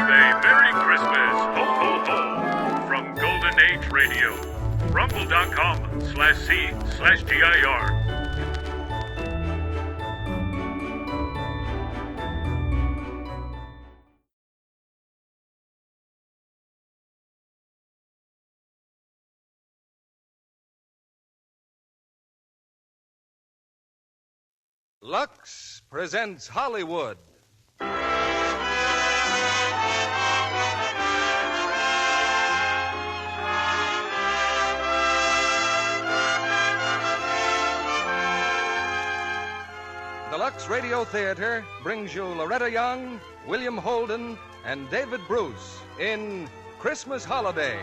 a Merry Christmas, ho, ho, ho, from Golden Age Radio, rumble.com/C/GIR. LUX presents Hollywood. The LUX Radio Theater brings you Loretta Young, William Holden, and David Bruce in Christmas Holiday.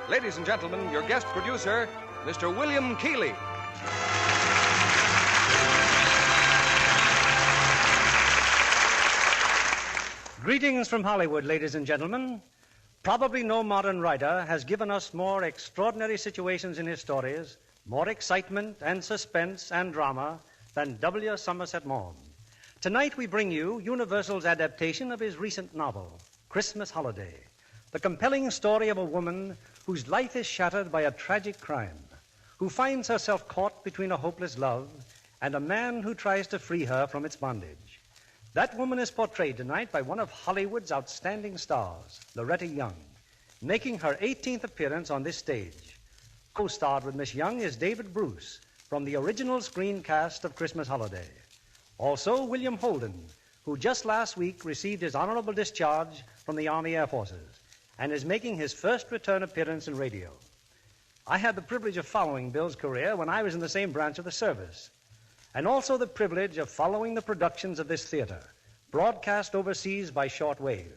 Ladies and gentlemen, your guest producer, Mr. William Keighley. Greetings from Hollywood, ladies and gentlemen. Probably no modern writer has given us more extraordinary situations in his stories, more excitement and suspense and drama than W. Somerset Maugham. Tonight we bring you Universal's adaptation of his recent novel, Christmas Holiday, the compelling story of a woman whose life is shattered by a tragic crime, who finds herself caught between a hopeless love and a man who tries to free her from its bondage. That woman is portrayed tonight by one of Hollywood's outstanding stars, Loretta Young, making her 18th appearance on this stage. Co-starred with Miss Young is David Bruce from the original screen cast of Christmas Holiday. Also, William Holden, who just last week received his honorable discharge from the Army Air Forces and is making his first return appearance in radio. I had the privilege of following Bill's career when I was in the same branch of the service, and also the privilege of following the productions of this theater, broadcast overseas by shortwave.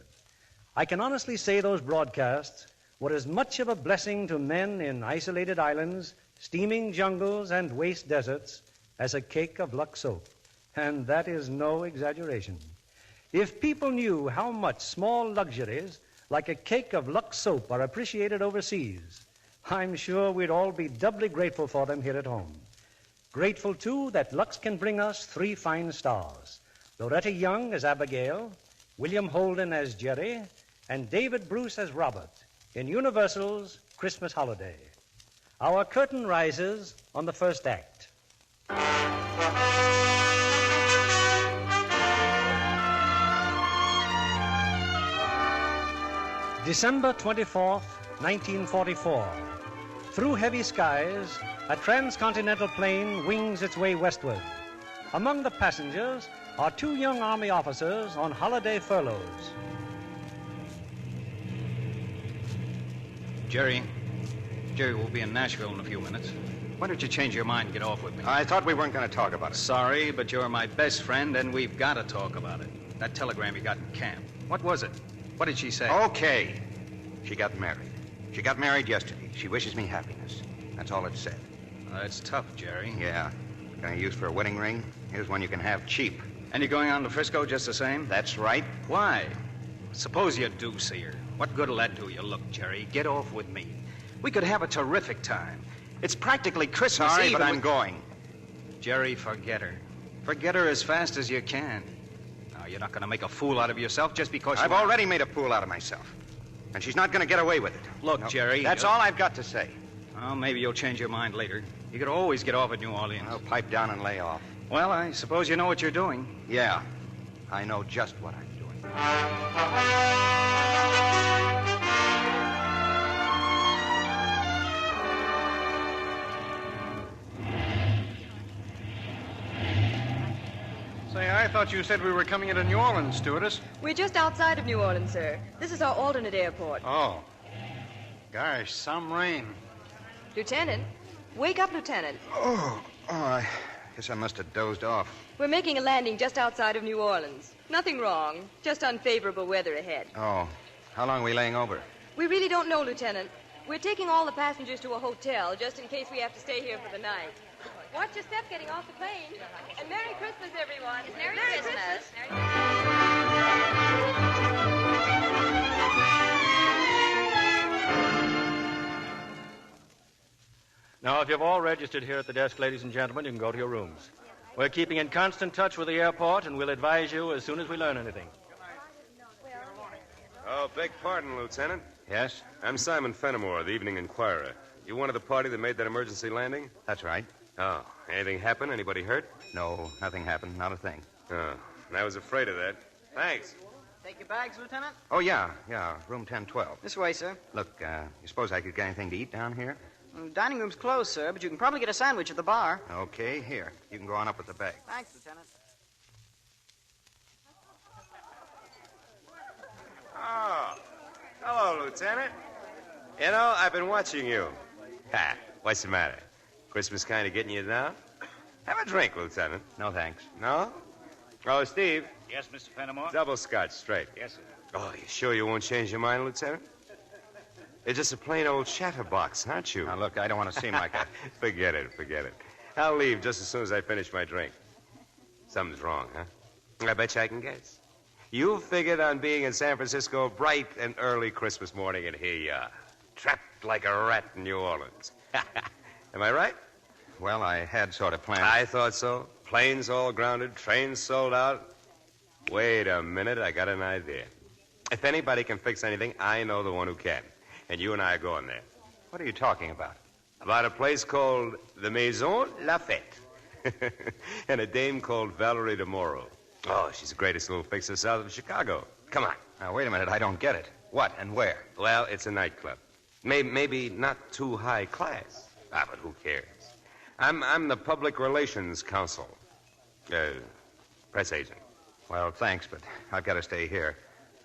I can honestly say those broadcasts were as much of a blessing to men in isolated islands, steaming jungles, and waste deserts as a cake of LUX soap. And that is no exaggeration. If people knew how much small luxuries like a cake of LUX soap are appreciated overseas, I'm sure we'd all be doubly grateful for them here at home. Grateful, too, that LUX can bring us three fine stars, Loretta Young as Abigail, William Holden as Jerry, and David Bruce as Robert in Universal's Christmas Holiday. Our curtain rises on the first act. December 24th, 1944. Through heavy skies, a transcontinental plane wings its way westward. Among the passengers are two young Army officers on holiday furloughs. Jerry will be in Nashville in a few minutes. Why don't you change your mind and get off with me? I thought we weren't going to talk about it. Sorry, but you're my best friend, and we've got to talk about it. That telegram you got in camp. What was it? What did she say? Okay. She got married. She got married yesterday. She wishes me happiness. That's all it said. That's tough, Jerry. Yeah. Can I use for a wedding ring? Here's one you can have cheap. And you're going on to Frisco just the same? That's right. Why? Suppose you do see her. What good'll that do you? Look, Jerry, get off with me. We could have a terrific time. It's practically Christmas Sorry, Eve. but I'm going. Jerry, forget her. Forget her as fast as you can. Now, you're not going to make a fool out of yourself just because I've already made a fool out of myself. And she's not going to get away with it. Look, No, Jerry... That's all I've got to say. Well, maybe you'll change your mind later. You could always get off at New Orleans. I'll pipe down and lay off. Well, I suppose you know what you're doing. Yeah. I know just what I'm doing. Say, I thought you said we were coming into New Orleans, stewardess. We're just outside of New Orleans, sir. This is our alternate airport. Oh. Gosh, some rain. Lieutenant, wake up, Lieutenant. Oh, I guess I must have dozed off. We're making a landing just outside of New Orleans. Nothing wrong, just unfavorable weather ahead. Oh, how long are we laying over? We really don't know, Lieutenant. We're taking all the passengers to a hotel just in case we have to stay here for the night. Watch your step getting off the plane. And Merry Christmas, everyone. Merry Christmas. Now, if you've all registered here at the desk, ladies and gentlemen, you can go to your rooms. We're keeping in constant touch with the airport, and we'll advise you as soon as we learn anything. Beg pardon, Lieutenant. Yes? I'm Simon Fenimore, the Evening Inquirer. You one of the party that made that emergency landing? That's right. Oh, anything happen? Anybody hurt? No, nothing happened. Not a thing. Oh, I was afraid of that. Thanks. Take your bags, Lieutenant? Oh, yeah. Room 1012. This way, sir. Look, you suppose I could get anything to eat down here? Dining room's closed, sir, but you can probably get a sandwich at the bar. Okay, here. You can go on up with the bag. Thanks, Lieutenant. Oh, hello, Lieutenant. You know, I've been watching you. Ha, what's the matter? Christmas kind of getting you down? Have a drink, Lieutenant. No, thanks. No? Oh, Steve. Yes, Mr. Fenimore? Double scotch, straight. Yes, sir. Oh, you sure you won't change your mind, Lieutenant? You're just a plain old chatterbox, aren't you? Now, look, I don't want to seem like a... Forget it. I'll leave just as soon as I finish my drink. Something's wrong, huh? I bet you I can guess. You figured on being in San Francisco bright and early Christmas morning, and here you are, trapped like a rat in New Orleans. Am I right? Well, I had sort of planned... I thought so. Planes all grounded, trains sold out. Wait a minute, I got an idea. If anybody can fix anything, I know the one who can. And you and I are going there. What are you talking about? About a place called the Maison Lafette. And a dame called Valerie DeMoro. Oh, she's the greatest little fixer south of Chicago. Come on. Now, wait a minute. I don't get it. What and where? Well, it's a nightclub. Maybe not too high class. But who cares? I'm the public relations counsel. Press agent. Well, thanks, but I've got to stay here.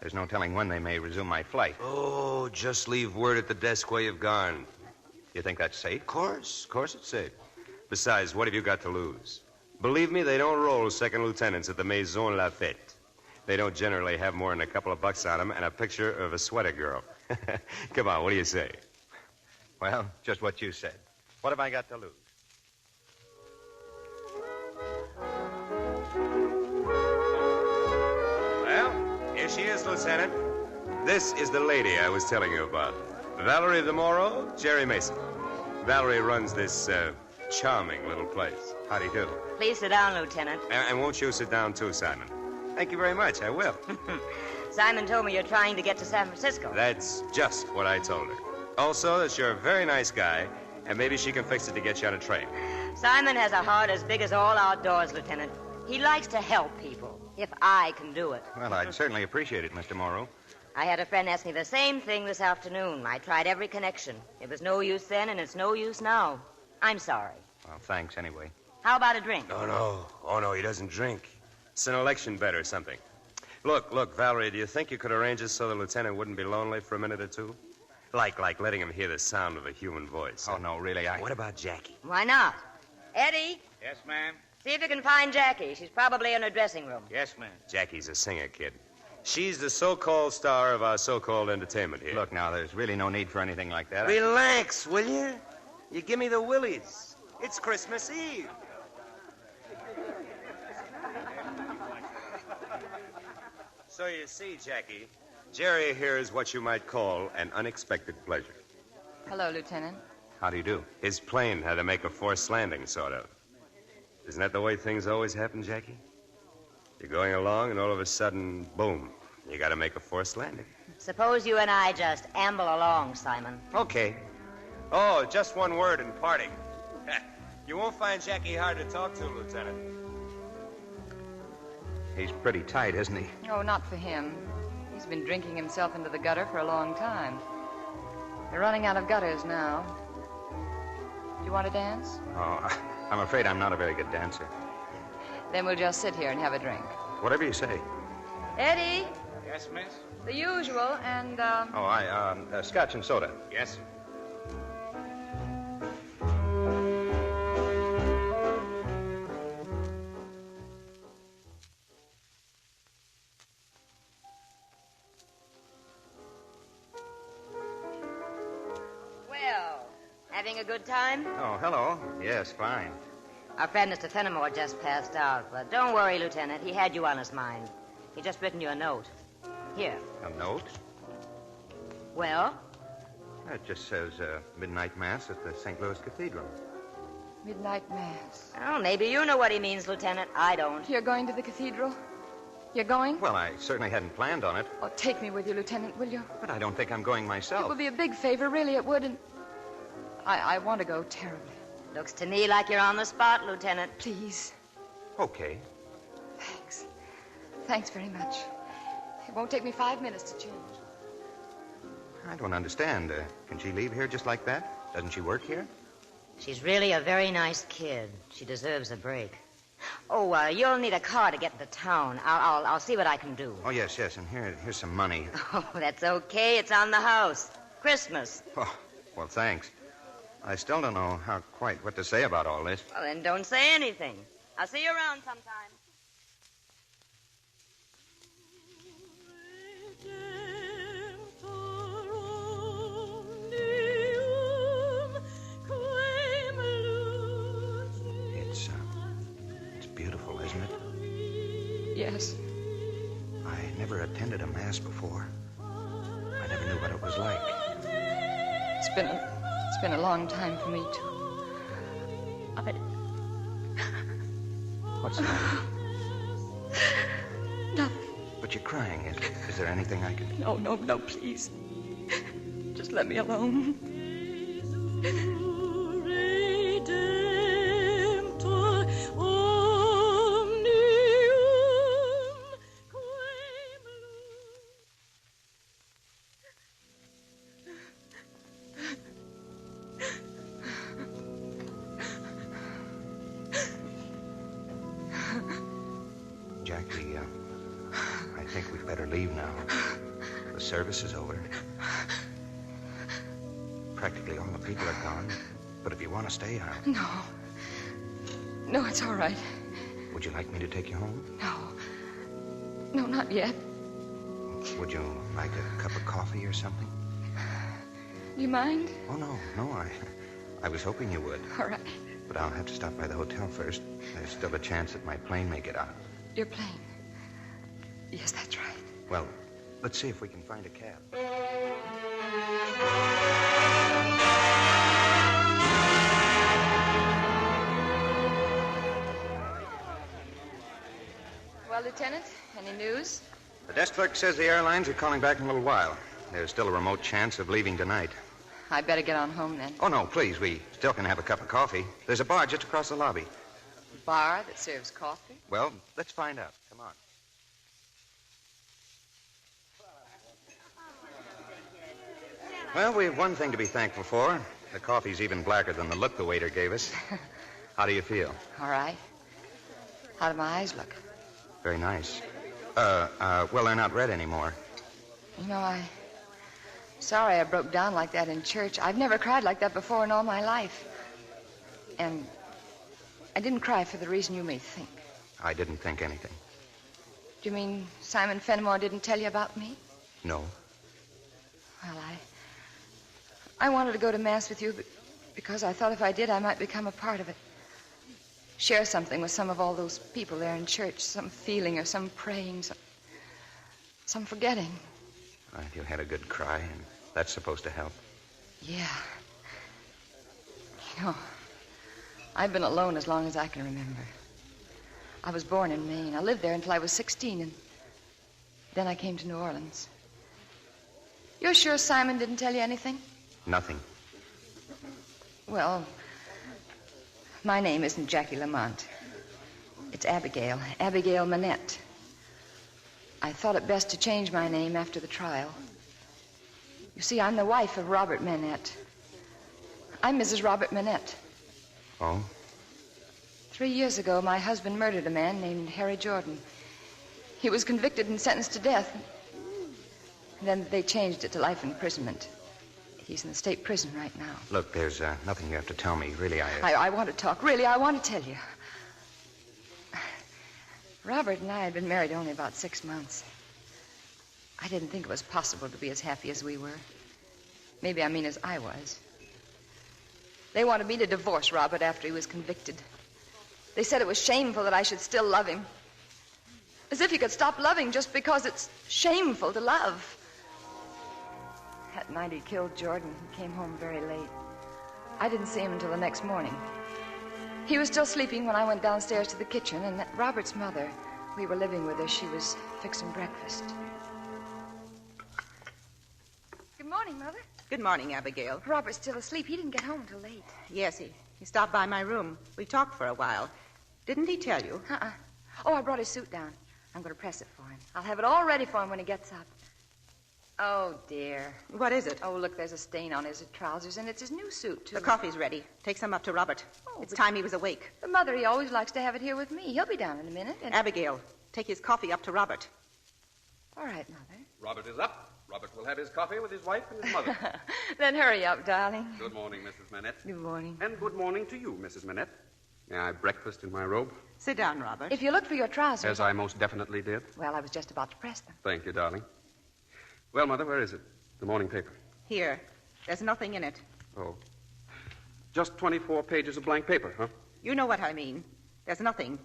There's no telling when they may resume my flight. Oh, just leave word at the desk where you've gone. You think that's safe? Of course it's safe. Besides, what have you got to lose? Believe me, they don't roll second lieutenants at the Maison Lafette. They don't generally have more than a couple of bucks on them and a picture of a sweater girl. Come on, what do you say? Well, just what you said. What have I got to lose? Well, here she is, Lieutenant. This is the lady I was telling you about. Valerie DeMoro, Jerry Mason. Valerie runs this charming little place. How do you do? Please sit down, Lieutenant. And won't you sit down, too, Simon? Thank you very much. I will. Simon told me you're trying to get to San Francisco. That's just what I told her. Also, that you're a very nice guy, and maybe she can fix it to get you on a train. Simon has a heart as big as all outdoors, Lieutenant. He likes to help people, if I can do it. Well, I'd certainly appreciate it, Mr. Morrow. I had a friend ask me the same thing this afternoon. I tried every connection. It was no use then, and it's no use now. I'm sorry. Well, thanks anyway. How about a drink? Oh, no, he doesn't drink. It's an election bet or something. Look, Valerie, do you think you could arrange it so the lieutenant wouldn't be lonely for a minute or two? Like letting him hear the sound of a human voice. Oh, no, really, What about Jackie? Why not? Eddie, Yes, ma'am? see if you can find Jackie. She's probably in her dressing room. Yes, ma'am. Jackie's a singer, kid. She's the so-called star of our so-called entertainment here. Look, now, there's really no need for anything like that. Relax, will you? You give me the willies. It's Christmas Eve. So you see, Jackie, Jerry here is what you might call an unexpected pleasure. Hello, Lieutenant. How do you do? His plane had to make a forced landing, sort of. Isn't that the way things always happen, Jackie? You're going along, and all of a sudden, boom, you got to make a forced landing. Suppose you and I just amble along, Simon. Okay. Oh, just one word in parting. You won't find Jackie hard to talk to, Lieutenant. He's pretty tight, isn't he? Oh, not for him. He's been drinking himself into the gutter for a long time. They're running out of gutters now. Do you want to dance? Oh, I'm afraid I'm not a very good dancer. Then we'll just sit here and have a drink. Whatever you say. Eddie, Yes, miss? the usual, and, Oh, scotch and soda. Yes, sir. Well, having a good time? Oh, hello. Yes, fine. Our friend Mr. Fenimore just passed out, but don't worry, Lieutenant. He had you on his mind. He just written you a note. Here. A note? Well? It just says midnight mass at the St. Louis Cathedral. midnight mass. Oh, maybe you know what he means, Lieutenant. I don't. You're going to the cathedral? You're going? Well, I certainly hadn't planned on it, Oh, take me with you, Lieutenant, will you? but I don't think I'm going It myself. would be a big favor, really, it would, and I want to go terribly. Looks to me like you're on the spot, Lieutenant. Please. Okay. Thanks. Thanks very much. It won't take me 5 minutes to change. I don't understand. Can she leave here just like that? Doesn't she work here? She's really a very nice kid. She deserves a break. Oh, you'll need a car to get into town. I'll see what I can do. Oh, yes, and here's some money. Oh, that's okay. It's on the house. Christmas. Oh, well, thanks. I still don't know what to say about all this. Well, then don't say anything. I'll see you around sometime. It's beautiful, isn't it? Yes. I never attended a mass before. I never knew what it was like. It's been a long time for me, too. What's the matter? Nothing. But you're crying. Is there anything I can... No, please. Just let me alone. Jackie, I think we'd better leave now. The service is over. Practically all the people are gone. But if you want to stay, I'll... No, it's all right. Would you like me to take you home? No, not yet. Would you like a cup of coffee or something? Do you mind? Oh, no, I was hoping you would. All right. But I'll have to stop by the hotel first. There's still a chance that my plane may get out. Your plane? Yes, that's right. Well, let's see if we can find a cab. Well, Lieutenant, any news? The desk clerk says the airlines are calling back in a little while. There's still a remote chance of leaving tonight. I'd better get on home then. Oh, no, please. We still can have a cup of coffee. There's a bar just across the lobby. A bar that serves coffee? Well, let's find out. Come on. Well, we have one thing to be thankful for. The coffee's even blacker than the look the waiter gave us. How do you feel? All right. How do my eyes look? Very nice. Well, they're not red anymore. You know, Sorry I broke down like that in church. I've never cried like that before in all my life. And I didn't cry for the reason you may think. I didn't think anything. Do you mean Simon Fenimore didn't tell you about me? No. Well, I wanted to go to Mass with you because I thought if I did, I might become a part of it. Share something with some of all those people there in church, some feeling or some praying, some forgetting. Well, you had a good cry, and that's supposed to help. Yeah. You know, I've been alone as long as I can remember. I was born in Maine. I lived there until I was 16, and then I came to New Orleans. You're sure Simon didn't tell you anything? Nothing. Well, my name isn't Jackie Lamont. It's Abigail Manette. I thought it best to change my name after the trial. You see, I'm the wife of Robert Manette. I'm Mrs. Robert Manette. Oh? 3 years ago, my husband murdered a man named Harry Jordan. He was convicted and sentenced to death. And then they changed it to life imprisonment. He's in the state prison right now. Look, there's nothing you have to tell me. Really, I want to talk. Really, I want to tell you. Robert and I had been married only about 6 months. I didn't think it was possible to be as happy as we were. Maybe I mean as I was. They wanted me to divorce Robert after he was convicted. They said it was shameful that I should still love him. As if you could stop loving just because it's shameful to love. That night he killed Jordan. He came home very late. I didn't see him until the next morning. He was still sleeping when I went downstairs to the kitchen, and Robert's mother, We were living with her. She was fixing breakfast. Good morning, Mother. Good morning, Abigail. Robert's still asleep. He didn't get home till late. Yes, he stopped by my room. We talked for a while. Didn't he tell you? Oh, I brought his suit down. I'm going to press it for him. I'll have it all ready for him when he gets up. Oh, dear. What is it? Oh, look, there's a stain on his trousers, and it's his new suit, too. The coffee's ready. Take some up to Robert. It's time he was awake. But, Mother, he always likes to have it here with me. He'll be down in a minute. And... Abigail, take his coffee up to Robert. All right, Mother. Robert is up. Robert will have his coffee with his wife and his mother. Then hurry up, darling. Good morning, Mrs. Manette. Good morning. And good morning to you, Mrs. Manette. May I breakfast in my robe? Sit down, Robert. If you look for your trousers... As I most definitely did. Well, I was just about to press them. Thank you, darling. Well, Mother, where is it? The morning paper. Here. There's nothing in it. Oh. Just 24 pages of blank paper, huh? You know what I mean. There's nothing.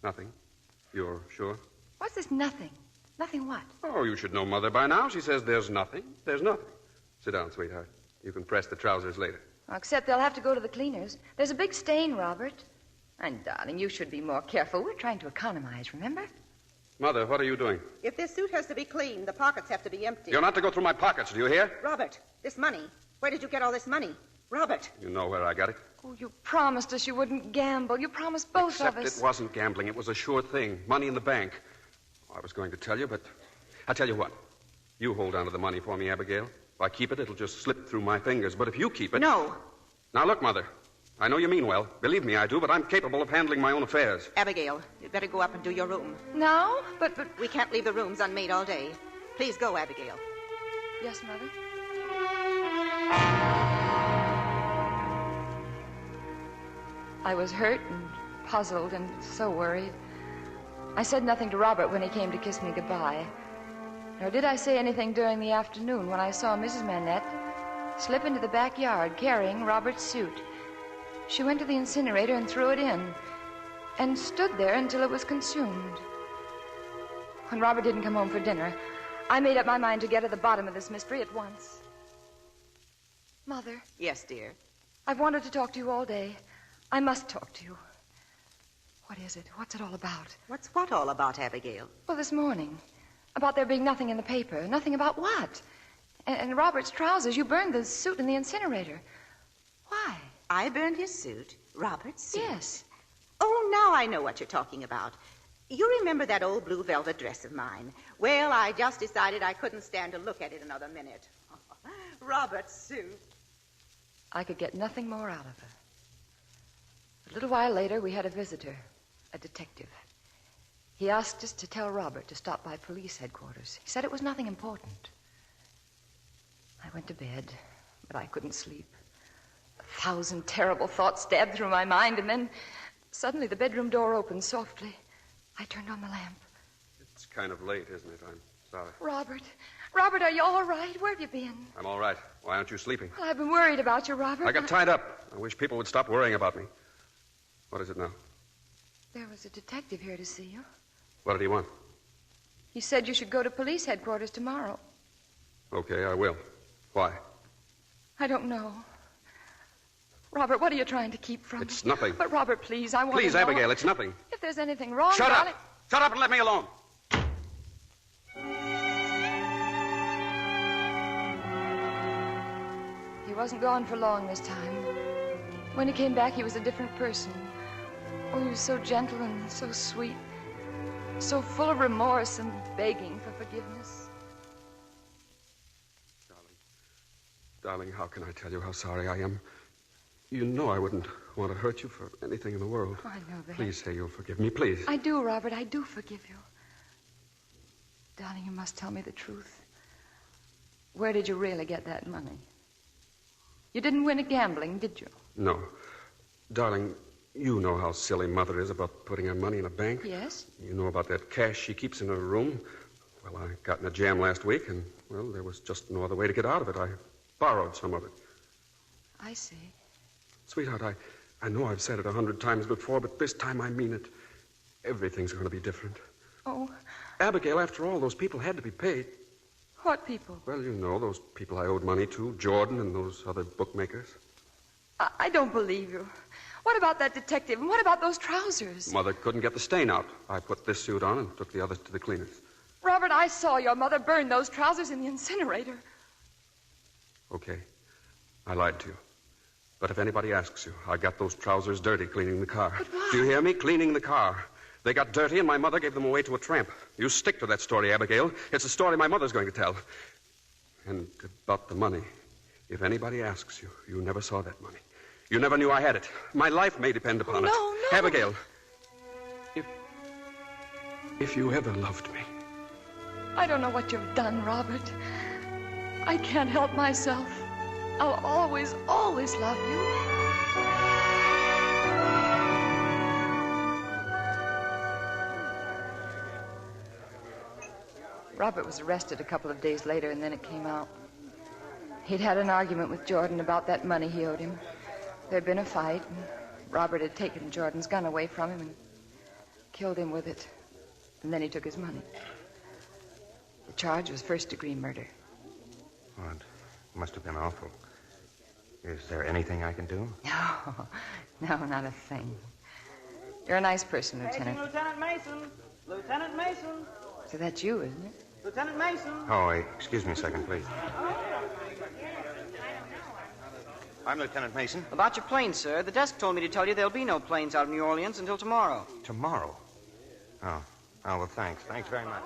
Nothing? You're sure? What's this nothing? Nothing what? Oh, you should know Mother by now. She says there's nothing. There's nothing. Sit down, sweetheart. You can press the trousers later. Well, except they'll have to go to the cleaners. There's a big stain, Robert. And, darling, you should be more careful. We're trying to economize, remember? Mother, what are you doing? If this suit has to be cleaned, the pockets have to be empty. You're not to go through my pockets, do you hear? Robert, this money. Where did you get all this money? Robert. You know where I got it. Oh, you promised us you wouldn't gamble. You promised both of us. Except it wasn't gambling. It was a sure thing. Money in the bank. I was going to tell you, but I'll tell you what. You hold on to the money for me, Abigail. If I keep it, it'll just slip through my fingers. But if you keep it... No. Now, look, Mother. I know you mean well. Believe me, I do, but I'm capable of handling my own affairs. Abigail, you'd better go up and do your room. Now? But... We can't leave the rooms unmade all day. Please go, Abigail. Yes, Mother? I was hurt and puzzled and so worried. I said nothing to Robert when he came to kiss me goodbye. Nor did I say anything during the afternoon when I saw Mrs. Manette slip into the backyard carrying Robert's suit. She went to the incinerator and threw it in, and stood there until it was consumed. When Robert didn't come home for dinner, I made up my mind to get to the bottom of this mystery at once. Mother. Yes, dear. I've wanted to talk to you all day. I must talk to you. What is it? What's it all about? What's what all about, Abigail? Well, this morning. About there being nothing in the paper. Nothing about what? And Robert's trousers. You burned the suit in the incinerator. Why? I burned his suit? Robert's suit? Yes. Oh, now I know what you're talking about. You remember that old blue velvet dress of mine? Well, I just decided I couldn't stand to look at it another minute. Robert's suit. I could get nothing more out of her. A little while later, we had a visitor, a detective. He asked us to tell Robert to stop by police headquarters. He said it was nothing important. I went to bed, but I couldn't sleep. 1,000 terrible thoughts stabbed through my mind, and then suddenly the bedroom door opened softly. I turned on the lamp. It's kind of late, isn't it? I'm sorry. Robert, are you all right? Where have you been? I'm all right. Why aren't you sleeping? Well, I've been worried about you, Robert. I got tied up. I wish people would stop worrying about me. What is it now? There was a detective here to see you. What did he want? He said you should go to police headquarters tomorrow. Okay, I will. Why? I don't know. Robert, what are you trying to keep from me? It's nothing. But, Robert, please, I want to know. Please, Abigail, it's nothing. If there's anything wrong, Shut darling... up! Shut up and let me alone! He wasn't gone for long this time. When he came back, he was a different person. Oh, he was so gentle and so sweet. So full of remorse and begging for forgiveness. Darling, how can I tell you how sorry I am? You know I wouldn't want to hurt you for anything in the world. I know that. Please say you'll forgive me, please. I do, Robert. I do forgive you. Darling, you must tell me the truth. Where did you really get that money? You didn't win at gambling, did you? No. Darling, you know how silly Mother is about putting her money in a bank. Yes? You know about that cash she keeps in her room. Well, I got in a jam last week, and, well, there was just no other way to get out of it. I borrowed some of it. I see. Sweetheart, I know I've said it 100 times before, but this time I mean it. Everything's going to be different. Oh. Abigail, after all, those people had to be paid. What people? Well, you know, those people I owed money to, Jordan and those other bookmakers. I don't believe you. What about that detective? And what about those trousers? Mother couldn't get the stain out. I put this suit on and took the others to the cleaners. Robert, I saw your mother burn those trousers in the incinerator. Okay. I lied to you. But if anybody asks you, I got those trousers dirty cleaning the car. But why? Do you hear me? Cleaning the car. They got dirty, and my mother gave them away to a tramp. You stick to that story, Abigail. It's a story my mother's going to tell. And about the money, if anybody asks you, you never saw that money. You never knew I had it. My life may depend upon it. No. Abigail, if you ever loved me. I don't know what you've done, Robert. I can't help myself. I'll always, always love you. Robert was arrested a couple of days later, and then it came out. He'd had an argument with Jordan about that money he owed him. There'd been a fight, and Robert had taken Jordan's gun away from him and killed him with it. And then he took his money. The charge was first-degree murder. Oh, it must have been awful. Is there anything I can do? No, not a thing. You're a nice person, Lieutenant. Lieutenant Mason. Lieutenant Mason. So that's you, isn't it? Lieutenant Mason. Oh, excuse me a second, please. I'm Lieutenant Mason. About your plane, sir. The desk told me to tell you there'll be no planes out of New Orleans until tomorrow. Tomorrow? Oh, well, thanks. Thanks very much.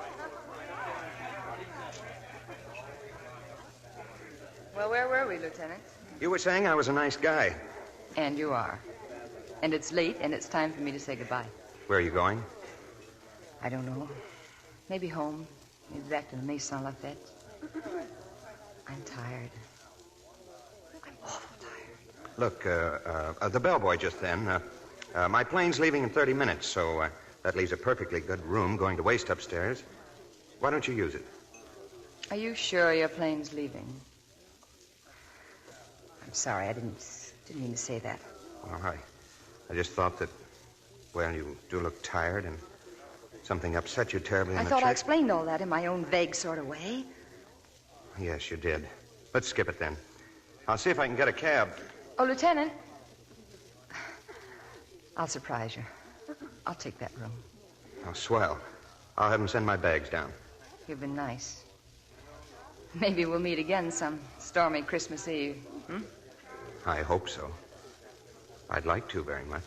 Well, where were we, Lieutenant? You were saying I was a nice guy. And you are. And it's late, and it's time for me to say goodbye. Where are you going? I don't know. Maybe home. Maybe back to the Maison Lafayette. I'm tired. I'm awful tired. Look, the bellboy just then. My plane's leaving in 30 minutes, so that leaves a perfectly good room going to waste upstairs. Why don't you use it? Are you sure your plane's leaving? I'm sorry, I didn't mean to say that. All right. I just thought that, well, you do look tired and something upset you terribly in I the thought trip. I explained all that in my own vague sort of way. Yes, you did. Let's skip it then. I'll see if I can get a cab. Oh, Lieutenant. I'll surprise you. I'll take that room. Oh, swell. I'll have him send my bags down. You've been nice. Maybe we'll meet again some stormy Christmas Eve. I hope so. I'd like to very much.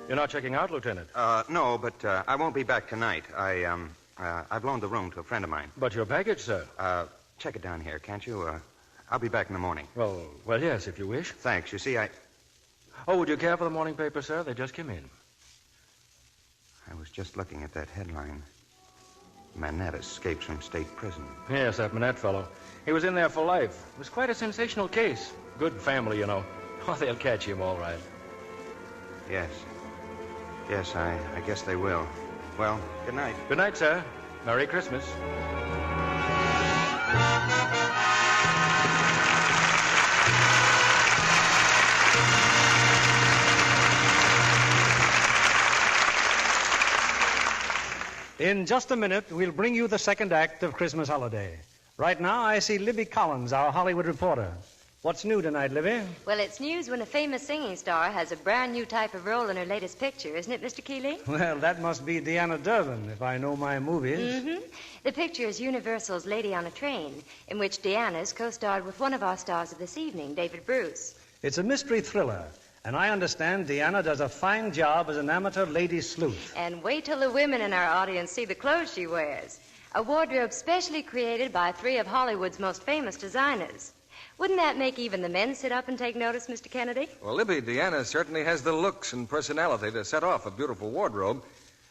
You're not checking out, Lieutenant? No, but I won't be back tonight. I've loaned the room to a friend of mine. But your package, sir? Check it down here, can't you? I'll be back in the morning. Well, yes, if you wish. Thanks. You see, Oh, would you care for the morning paper, sir? They just came in. I was just looking at that headline. Manette escapes from state prison. Yes, that Manette fellow. He was in there for life. It was quite a sensational case. Good family, you know. Oh, they'll catch him all right. Yes. Yes, I guess they will. Well, good night. Good night, sir. Merry Christmas. In just a minute, we'll bring you the second act of Christmas Holiday. Right now, I see Libby Collins, our Hollywood reporter. What's new tonight, Libby? Well, it's news when a famous singing star has a brand new type of role in her latest picture, isn't it, Mr. Keeley? Well, that must be Deanna Durbin, if I know my movies. Mm-hmm. The picture is Universal's Lady on a Train, in which Deanna's co-starred with one of our stars of this evening, David Bruce. It's a mystery thriller, and I understand Deanna does a fine job as an amateur lady sleuth. And wait till the women in our audience see the clothes she wears. A wardrobe specially created by 3 of Hollywood's most famous designers. Wouldn't that make even the men sit up and take notice, Mr. Kennedy? Well, Libby, Deanna certainly has the looks and personality to set off a beautiful wardrobe,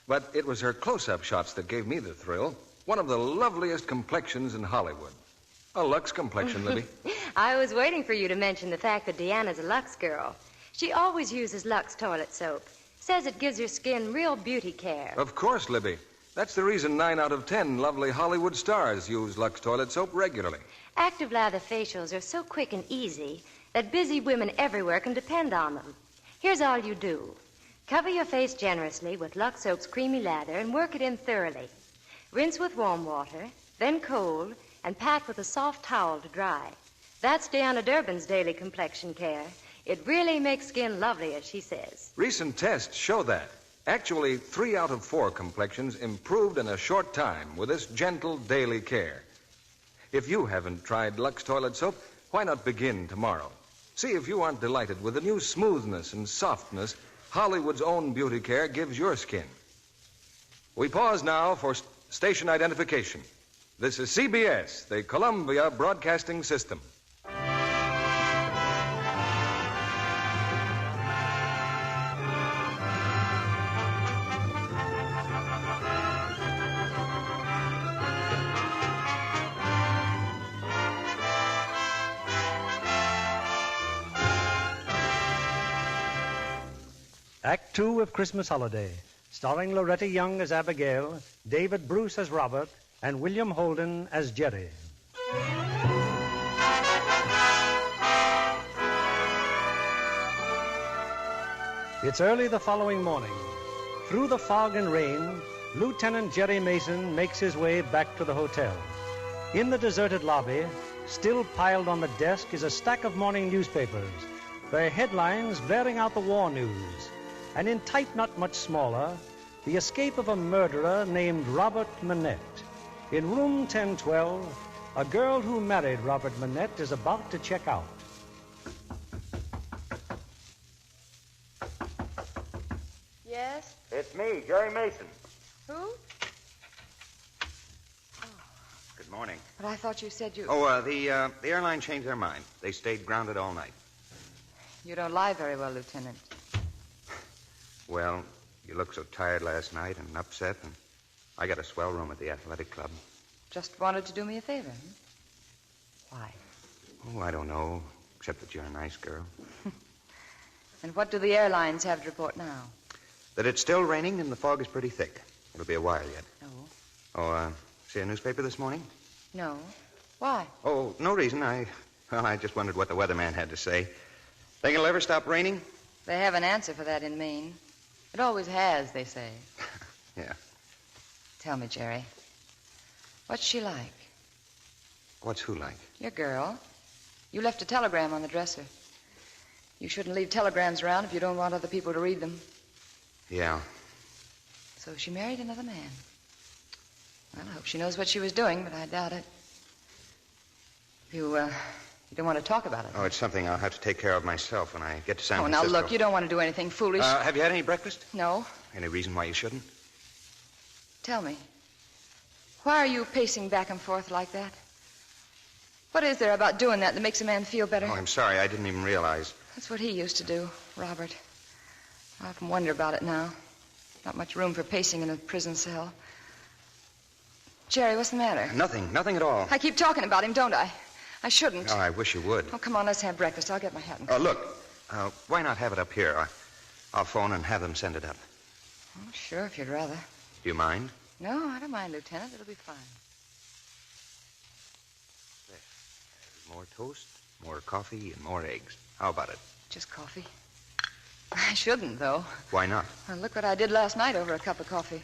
but it was her close-up shots that gave me the thrill. One of the loveliest complexions in Hollywood. A Lux complexion, Libby. I was waiting for you to mention the fact that Deanna's a Lux girl. She always uses Lux toilet soap. Says it gives her skin real beauty care. Of course, Libby. That's the reason 9 out of 10 lovely Hollywood stars use Lux toilet soap regularly. Active lather facials are so quick and easy that busy women everywhere can depend on them. Here's all you do. Cover your face generously with Lux soap's creamy lather and work it in thoroughly. Rinse with warm water, then cold, and pat with a soft towel to dry. That's Deanna Durbin's daily complexion care. It really makes skin lovely, as she says. Recent tests show that. Actually, 3 out of 4 complexions improved in a short time with this gentle daily care. If you haven't tried Lux Toilet Soap, why not begin tomorrow? See if you aren't delighted with the new smoothness and softness Hollywood's own beauty care gives your skin. We pause now for station identification. This is CBS, the Columbia Broadcasting System. Act 2 of Christmas Holiday, starring Loretta Young as Abigail, David Bruce as Robert, and William Holden as Jerry. It's early the following morning. Through the fog and rain, Lieutenant Jerry Mason makes his way back to the hotel. In the deserted lobby, still piled on the desk, is a stack of morning newspapers, their headlines bearing out the war news. And in type not much smaller, the escape of a murderer named Robert Manette. In room 1012, a girl who married Robert Manette is about to check out. Yes? It's me, Jerry Mason. Who? Good morning. But I thought you said you... Oh, the airline changed their mind. They stayed grounded all night. You don't lie very well, Lieutenant. Well, you looked so tired last night and upset, and I got a swell room at the athletic club. Just wanted to do me a favor, Why? Oh, I don't know, except that you're a nice girl. And what do the airlines have to report now? That it's still raining and the fog is pretty thick. It'll be a while yet. Oh? Oh, see a newspaper this morning? No. Why? Oh, no reason. I just wondered what the weatherman had to say. Think it'll ever stop raining? They have an answer for that in Maine. It always has, they say. Yeah. Tell me, Jerry, what's she like? What's who like? Your girl. You left a telegram on the dresser. You shouldn't leave telegrams around if you don't want other people to read them. Yeah. So she married another man. Well, I hope she knows what she was doing, but I doubt it. You don't want to talk about it? Oh, it's something I'll have to take care of myself when I get to San Francisco. Francisco. Now, look, you don't want to do anything foolish. Have you had any breakfast? No. Any reason why you shouldn't? Tell me, why are you pacing back and forth like that? What is there about doing that makes a man feel better? Oh, I'm sorry. I didn't even realize. That's what he used to do, Robert. I often wonder about it now. Not much room for pacing in a prison cell. Jerry, what's the matter? Nothing at all. I keep talking about him, don't I? I shouldn't. Oh, I wish you would. Oh, come on, let's have breakfast. I'll get my hat and Oh, look. Why not have it up here? I'll phone and have them send it up. Oh, sure, if you'd rather. Do you mind? No, I don't mind, Lieutenant. It'll be fine. More toast, more coffee, and more eggs. How about it? Just coffee? I shouldn't, though. Why not? Well, look what I did last night over a cup of coffee.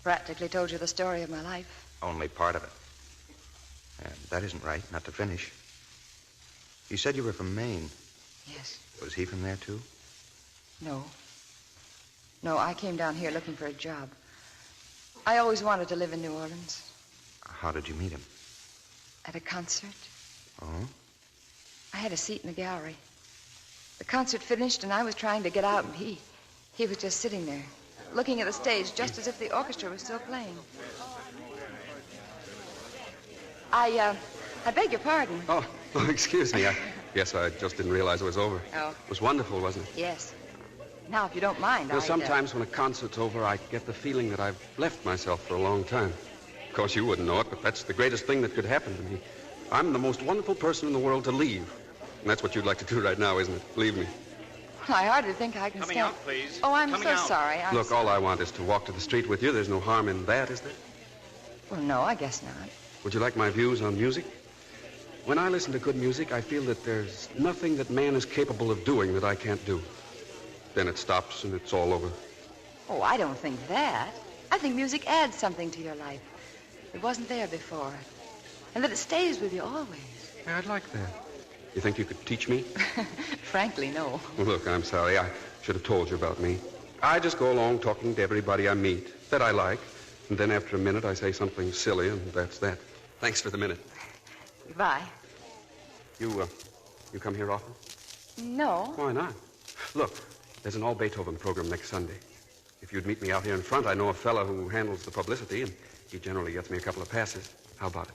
Practically told you the story of my life. Only part of it. And that isn't right, not to finish. You said you were from Maine. Yes. Was he from there, too? No. No, I came down here looking for a job. I always wanted to live in New Orleans. How did you meet him? At a concert. Oh? I had a seat in the gallery. The concert finished, and I was trying to get out, and he was just sitting there, looking at the stage, just as if the orchestra was still playing. I beg your pardon. Oh, excuse me. Yes, I just didn't realize it was over. Oh. It was wonderful, wasn't it? Yes. Now, if you don't mind, You know, sometimes when a concert's over, I get the feeling that I've left myself for a long time. Of course, you wouldn't know it, but that's the greatest thing that could happen to me. I'm the most wonderful person in the world to leave. And that's what you'd like to do right now, isn't it? Leave me. I hardly think I can Coming stand... out, please. Oh, I'm Coming so out. sorry. Look, all I want is to walk to the street with you. There's no harm in that, is there? Well, no, I guess not. Would you like my views on music? When I listen to good music, I feel that there's nothing that man is capable of doing that I can't do. Then it stops and it's all over. Oh, I don't think that. I think music adds something to your life. It wasn't there before. And that it stays with you always. Yeah, I'd like that. You think you could teach me? Frankly, no. Well, look, I'm sorry. I should have told you about me. I just go along talking to everybody I meet that I like. And then after a minute, I say something silly, and that's that. Thanks for the minute. Goodbye. You come here often? No. Why not? Look, there's an all-Beethoven program next Sunday. If you'd meet me out here in front, I know a fellow who handles the publicity, and he generally gets me a couple of passes. How about it?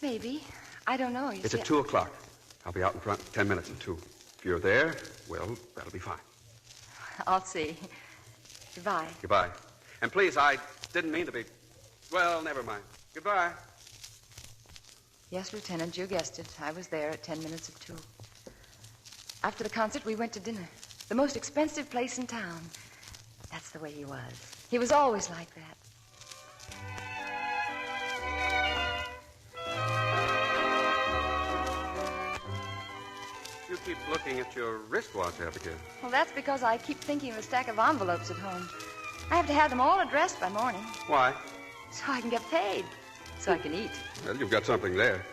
Maybe. I don't know. It's at 2 o'clock. I'll be out in front 10 minutes at 2. If you're there, well, that'll be fine. I'll see. Goodbye. Goodbye. And please, I didn't mean to be... Well, never mind. Goodbye. Yes, Lieutenant, you guessed it. I was there at 10 minutes of 2. After the concert, we went to dinner. The most expensive place in town. That's the way he was. He was always like that. You keep looking at your wristwatch, Abigail. Well, that's because I keep thinking of a stack of envelopes at home. I have to have them all addressed by morning. Why? So I can get paid. So I can eat. Well, you've got something there.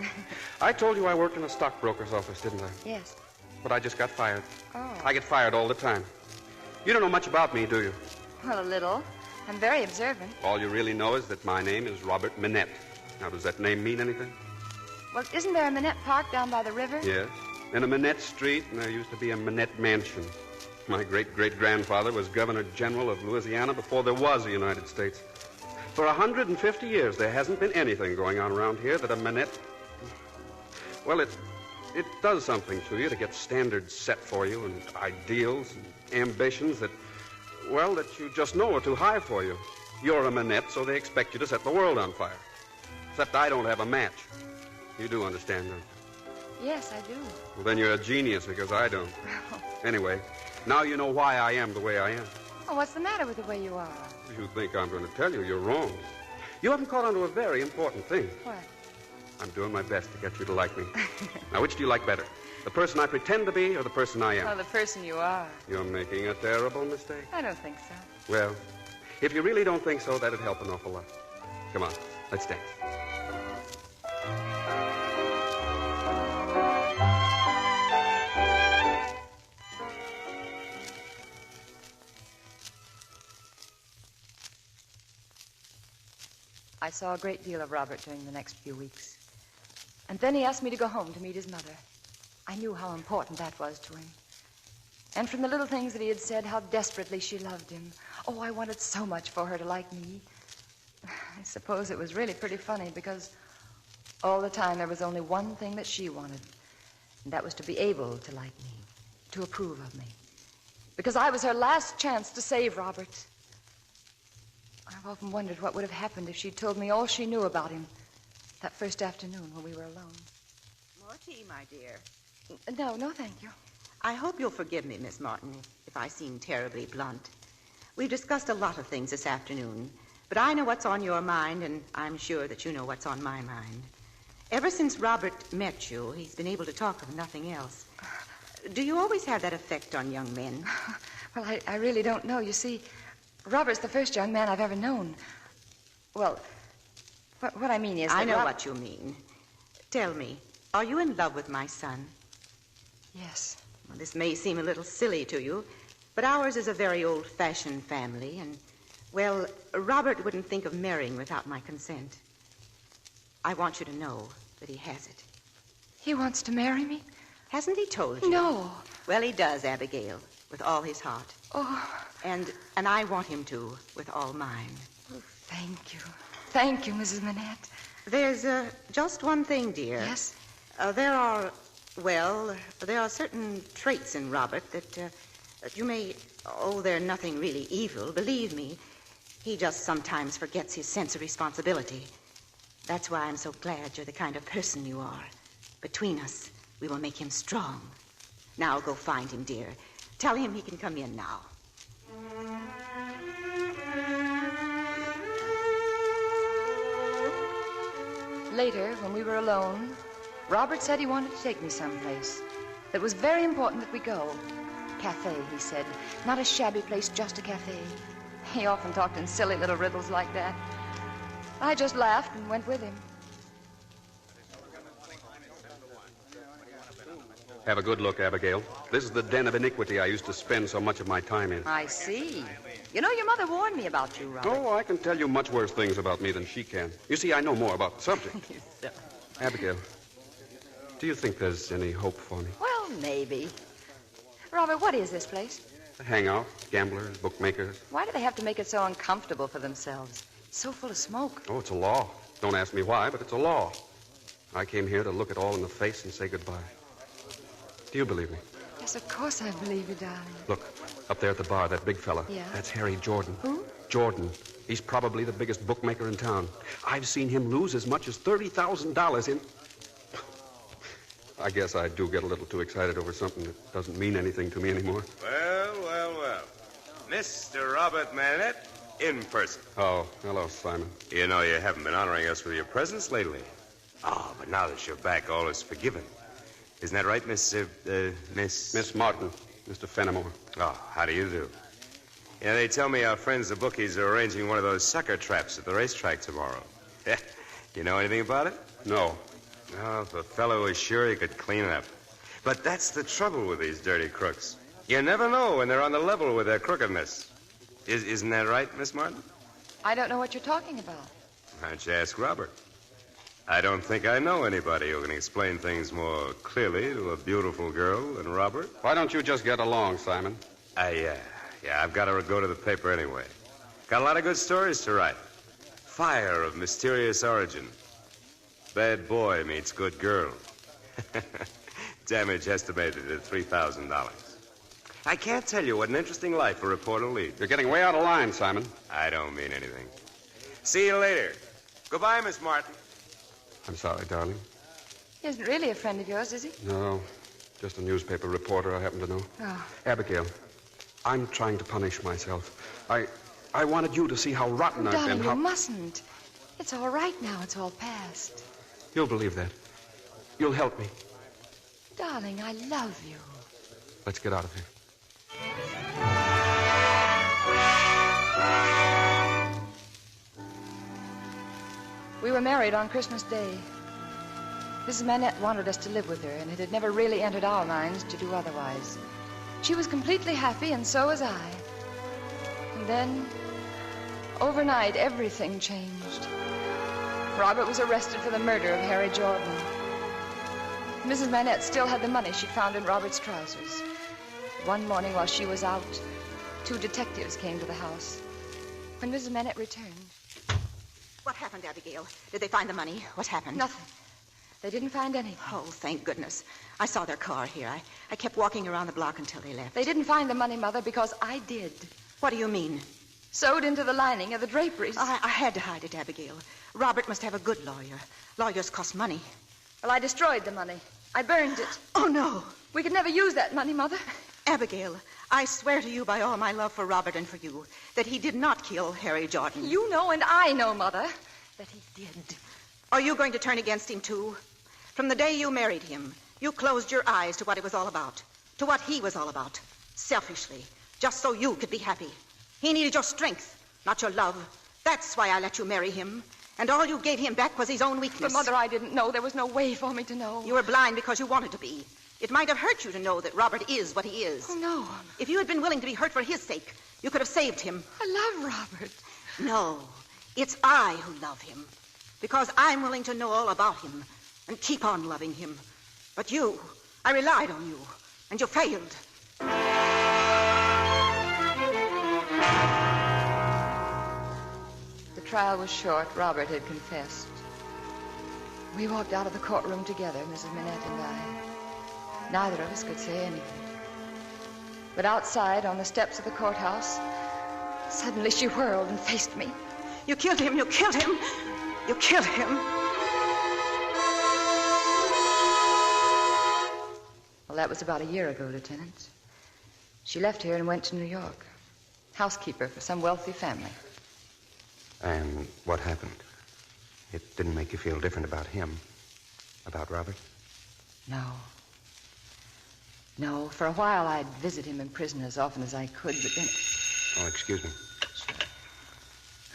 I told you I worked in a stockbroker's office, didn't I? Yes. But I just got fired. Oh. I get fired all the time. You don't know much about me, do you? Well, a little. I'm very observant. All you really know is that my name is Robert Minette. Now, does that name mean anything? Well, isn't there a Minette Park down by the river? Yes. And a Minette Street, and there used to be a Minette Mansion. My great-great-grandfather was Governor General of Louisiana before there was a United States. For 150 years, there hasn't been anything going on around here that a Minette... Well, it does something to you to get standards set for you and ideals and ambitions that, well, that you just know are too high for you. You're a Minette, so they expect you to set the world on fire. Except I don't have a match. You do understand, don't you? Yes, I do. Well, then you're a genius, because I don't. Anyway, now you know why I am the way I am. Oh, what's the matter with the way you are? If you think I'm going to tell you, you're wrong. You haven't caught on to a very important thing. What? I'm doing my best to get you to like me. Now, which do you like better? The person I pretend to be or the person I am? Oh, the person you are. You're making a terrible mistake. I don't think so. Well, if you really don't think so, that'd help an awful lot. Come on, let's dance. I saw a great deal of Robert during the next few weeks. And then he asked me to go home to meet his mother. I knew how important that was to him. And from the little things that he had said, how desperately she loved him. Oh, I wanted so much for her to like me. I suppose it was really pretty funny because all the time there was only one thing that she wanted. And that was to be able to like me, to approve of me. Because I was her last chance to save Robert. I've often wondered what would have happened if she'd told me all she knew about him that first afternoon when we were alone. More tea, my dear. No, thank you. I hope you'll forgive me, Miss Martin, if I seem terribly blunt. We've discussed a lot of things this afternoon, but I know what's on your mind, and I'm sure that you know what's on my mind. Ever since Robert met you, he's been able to talk of nothing else. Do you always have that effect on young men? Well, I really don't know. You see, Robert's the first young man I've ever known. Well, what I mean is that I know what you mean. Tell me, are you in love with my son? Yes. Well, this may seem a little silly to you, but ours is a very old-fashioned family, and, well, Robert wouldn't think of marrying without my consent. I want you to know that he has it. He wants to marry me? Hasn't he told you? No. Well, he does, Abigail, with all his heart. Oh. And I want him to, with all mine. Oh, thank you. Thank you, Mrs. Minette. There's just one thing, dear. Yes? There are certain traits in Robert that you may... Oh, they're nothing really evil, believe me. He just sometimes forgets his sense of responsibility. That's why I'm so glad you're the kind of person you are. Between us, we will make him strong. Now go find him, dear. Tell him he can come in now. Later, when we were alone, Robert said he wanted to take me someplace. That was very important that we go. Cafe, he said. Not a shabby place, just a cafe. He often talked in silly little riddles like that. I just laughed and went with him. Have a good look, Abigail. This is the den of iniquity I used to spend so much of my time in. I see. You know, your mother warned me about you, Robert. Oh, I can tell you much worse things about me than she can. You see, I know more about the subject. Abigail, do you think there's any hope for me? Well, maybe. Robert, what is this place? A hangout, gamblers, bookmakers. Why do they have to make it so uncomfortable for themselves? It's so full of smoke. Oh, it's a law. Don't ask me why, but it's a law. I came here to look it all in the face and say goodbye. Do you believe me? Yes, of course I believe you, darling. Look, up there at the bar, that big fella. Yeah? That's Harry Jordan. Who? Jordan. He's probably the biggest bookmaker in town. I've seen him lose as much as $30,000 in... I guess I do get a little too excited over something that doesn't mean anything to me anymore. Well. Mr. Robert Manette, in person. Oh, hello, Simon. You know, you haven't been honoring us with your presence lately. Oh, but now that you're back, all is forgiven. Isn't that right, Miss Martin, Mr. Fenimore. Oh, how do you do? Yeah, they tell me our friends the bookies are arranging one of those sucker traps at the racetrack tomorrow. You know anything about it? No. Oh, if a fellow was sure he could clean it up. But that's the trouble with these dirty crooks. You never know when they're on the level with their crookedness. Isn't that right, Miss Martin? I don't know what you're talking about. Why don't you ask Robert? I don't think I know anybody who can explain things more clearly to a beautiful girl than Robert. Why don't you just get along, Simon? Yeah, I've got to go to the paper anyway. Got a lot of good stories to write. Fire of mysterious origin. Bad boy meets good girl. Damage estimated at $3,000. I can't tell you what an interesting life a reporter leads. You're getting way out of line, Simon. I don't mean anything. See you later. Goodbye, Miss Martin. I'm sorry, darling. He isn't really a friend of yours, is he? No, just a newspaper reporter I happen to know. Oh. Abigail, I'm trying to punish myself. I wanted you to see how rotten I've Darling, been. you mustn't. It's all right now. It's all past. You'll believe that. You'll help me. Darling, I love you. Let's get out of here. We were married on Christmas Day. Mrs. Manette wanted us to live with her, and it had never really entered our minds to do otherwise. She was completely happy, and so was I. And then, overnight, everything changed. Robert was arrested for the murder of Harry Jordan. Mrs. Manette still had the money she'd found in Robert's trousers. One morning while she was out, 2 detectives came to the house. When Mrs. Manette returned... What happened, Abigail? Did they find the money? What happened? Nothing. They didn't find anything. Oh, thank goodness. I saw their car here. I kept walking around the block until they left. They didn't find the money, Mother, because I did. What do you mean? Sewed into the lining of the draperies. I had to hide it, Abigail. Robert must have a good lawyer. Lawyers cost money. Well, I destroyed the money. I burned it. Oh, no. We could never use that money, Mother. Abigail, I swear to you by all my love for Robert and for you that he did not kill Harry Jordan. You know and I know, Mother, that he did. Are you going to turn against him, too? From the day you married him, you closed your eyes to what it was all about, to what he was all about, selfishly, just so you could be happy. He needed your strength, not your love. That's why I let you marry him. And all you gave him back was his own weakness. But, Mother, I didn't know. There was no way for me to know. You were blind because you wanted to be. It might have hurt you to know that Robert is what he is. Oh, no. If you had been willing to be hurt for his sake, you could have saved him. I love Robert. No, it's I who love him. Because I'm willing to know all about him and keep on loving him. But you, I relied on you, and you failed. The trial was short. Robert had confessed. We walked out of the courtroom together, Mrs. Manette and I. Neither of us could say anything. But outside, on the steps of the courthouse, suddenly she whirled and faced me. You killed him! You killed him! You killed him! Well, that was about a year ago, Lieutenant. She left here and went to New York. Housekeeper for some wealthy family. And what happened? It didn't make you feel different about him? About Robert? No. No, for a while I'd visit him in prison as often as I could, but then... Oh, excuse me.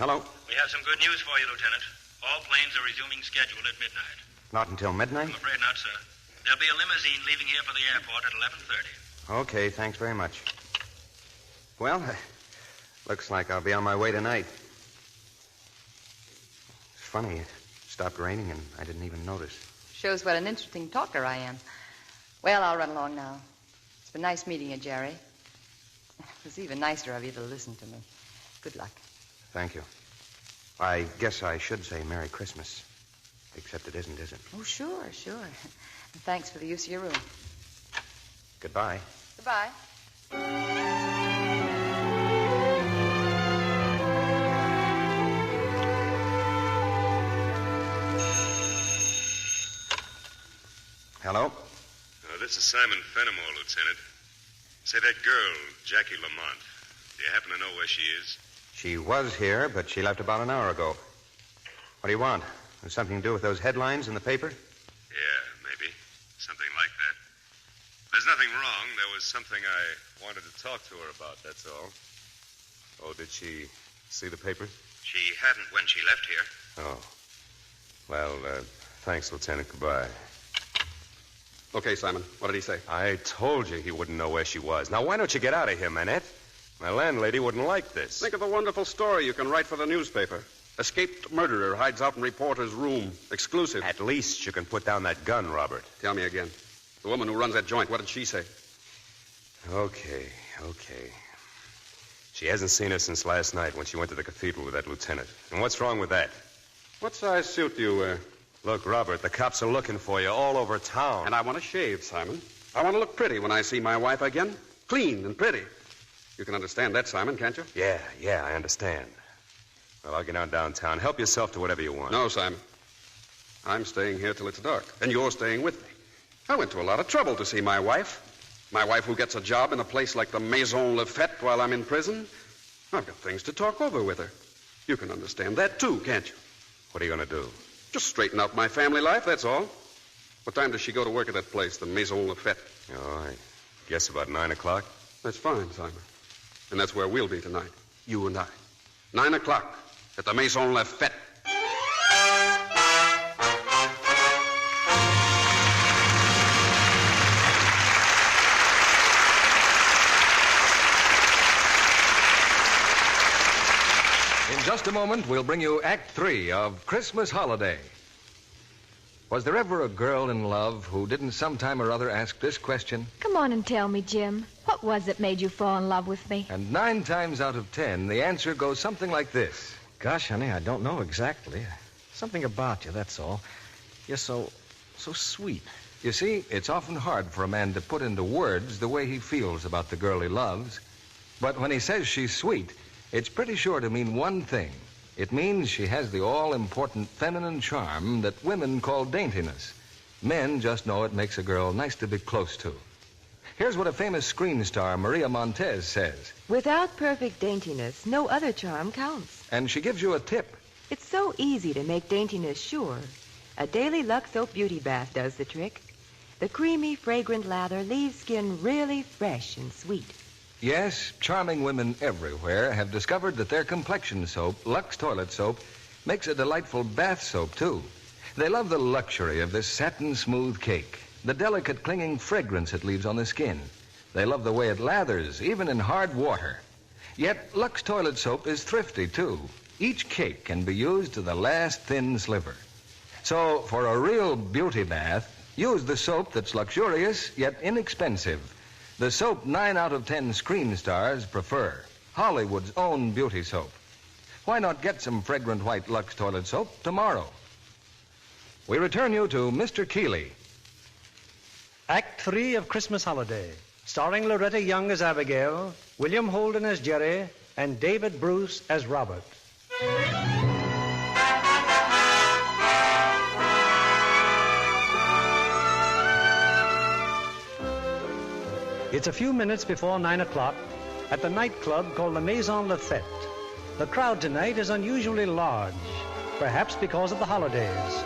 Hello? We have some good news for you, Lieutenant. All planes are resuming schedule at midnight. Not until midnight? I'm afraid not, sir. There'll be a limousine leaving here for the airport at 11:30. Okay, thanks very much. Well, looks like I'll be on my way tonight. It's funny, it stopped raining and I didn't even notice. Shows what an interesting talker I am. Well, I'll run along now. It's been nice meeting you, Jerry. It was even nicer of you to listen to me. Good luck. Thank you. I guess I should say Merry Christmas. Except it isn't, is it? Oh, sure. And thanks for the use of your room. Goodbye. Goodbye. Hello? This is Simon Fenimore, Lieutenant. Say, that girl, Jackie Lamont, do you happen to know where she is? She was here, but she left about an hour ago. What do you want? Has something to do with those headlines in the paper? Yeah, maybe. Something like that. There's nothing wrong. There was something I wanted to talk to her about, that's all. Oh, did she see the paper? She hadn't when she left here. Oh. Well, thanks, Lieutenant. Goodbye. Okay, Simon. What did he say? I told you he wouldn't know where she was. Now, why don't you get out of here, Manette? My landlady wouldn't like this. Think of the wonderful story you can write for the newspaper. Escaped murderer hides out in reporter's room. Exclusive. At least you can put down that gun, Robert. Tell me again. The woman who runs that joint, what did she say? Okay. She hasn't seen her since last night when she went to the cathedral with that lieutenant. And what's wrong with that? What size suit do you wear? Look, Robert, the cops are looking for you all over town. And I want to shave, Simon. I want to look pretty when I see my wife again. Clean and pretty. You can understand that, Simon, can't you? Yeah, I understand. Well, I'll get on downtown. Help yourself to whatever you want. No, Simon. I'm staying here till it's dark. And you're staying with me. I went to a lot of trouble to see my wife. My wife who gets a job in a place like the Maison Lafette while I'm in prison. I've got things to talk over with her. You can understand that, too, can't you? What are you going to do? Just straighten out my family life, that's all. What time does she go to work at that place, the Maison Lafette? Oh, I guess about 9 o'clock. That's fine, Simon. And that's where we'll be tonight, you and I. 9 o'clock at the Maison Lafette. In just a moment, we'll bring you Act 3 of Christmas Holiday. Was there ever a girl in love who didn't sometime or other ask this question? Come on and tell me, Jim. What was it made you fall in love with me? And 9 times out of 10, the answer goes something like this. Gosh, honey, I don't know exactly. Something about you, that's all. You're so sweet. You see, it's often hard for a man to put into words the way he feels about the girl he loves. But when he says she's sweet, it's pretty sure to mean one thing. It means she has the all-important feminine charm that women call daintiness. Men just know it makes a girl nice to be close to. Here's what a famous screen star, Maria Montez, says. Without perfect daintiness, no other charm counts. And she gives you a tip. It's so easy to make daintiness sure. A daily LUX soap beauty bath does the trick. The creamy, fragrant lather leaves skin really fresh and sweet. Yes, charming women everywhere have discovered that their complexion soap, LUX toilet soap, makes a delightful bath soap, too. They love the luxury of this satin-smooth cake, the delicate clinging fragrance it leaves on the skin. They love the way it lathers, even in hard water. Yet LUX toilet soap is thrifty, too. Each cake can be used to the last thin sliver. So, for a real beauty bath, use the soap that's luxurious yet inexpensive. The soap 9 out of 10 screen stars prefer. Hollywood's own beauty soap. Why not get some fragrant white LUX toilet soap tomorrow? We return you to Mr. Keeley. Act 3 of Christmas Holiday, starring Loretta Young as Abigail, William Holden as Jerry, and David Bruce as Robert. It's a few minutes before 9 o'clock at the nightclub called the Maison Lafette. The crowd tonight is unusually large, perhaps because of the holidays.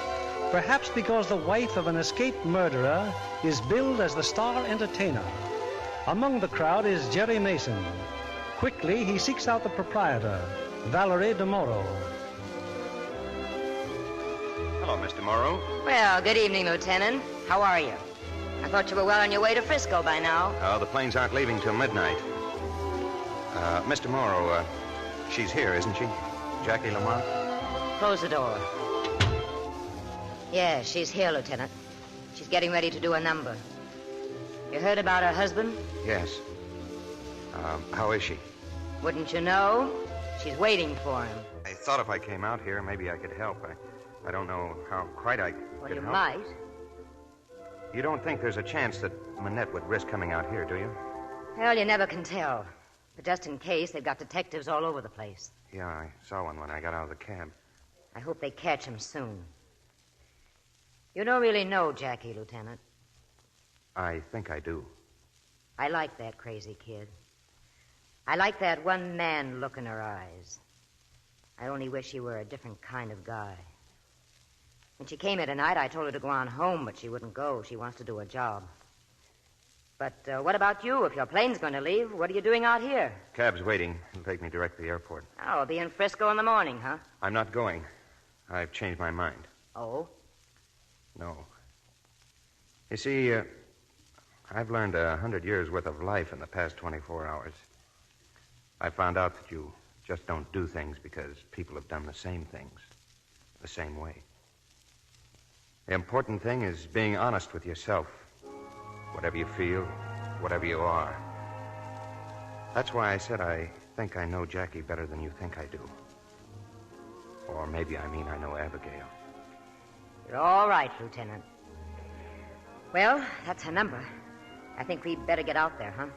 Perhaps because the wife of an escaped murderer is billed as the star entertainer. Among the crowd is Jerry Mason. Quickly, he seeks out the proprietor, Valerie DeMoro. Hello, Mr. Morrow. Well, good evening, Lieutenant. How are you? I thought you were well on your way to Frisco by now. Oh, the planes aren't leaving till midnight. Mr. Morrow, she's here, isn't she? Jackie Lamont? Close the door. Yeah, she's here, Lieutenant. She's getting ready to do a number. You heard about her husband? Yes. How is she? Wouldn't you know? She's waiting for him. I thought if I came out here, maybe I could help. I don't know how quite I Well, could you help. might. You don't think there's a chance that Manette would risk coming out here, do you? Well, you never can tell. But just in case, they've got detectives all over the place. Yeah, I saw one when I got out of the cab. I hope they catch him soon. You don't really know Jackie, Lieutenant. I think I do. I like that crazy kid. I like that one-man look in her eyes. I only wish she were a different kind of guy. When she came here tonight, I told her to go on home, but she wouldn't go. She wants to do a job. But what about you? If your plane's going to leave, what are you doing out here? Cab's waiting. It'll take me direct to the airport. Oh, I'll be in Frisco in the morning, huh? I'm not going. I've changed my mind. Oh? No. You see, I've learned 100 years' worth of life in the past 24 hours. I found out that you just don't do things because people have done the same things, the same way. The important thing is being honest with yourself. Whatever you feel, whatever you are. That's why I said I think I know Jackie better than you think I do. Or maybe I mean I know Abigail. You're all right, Lieutenant. Well, that's her number. I think we'd better get out there, huh?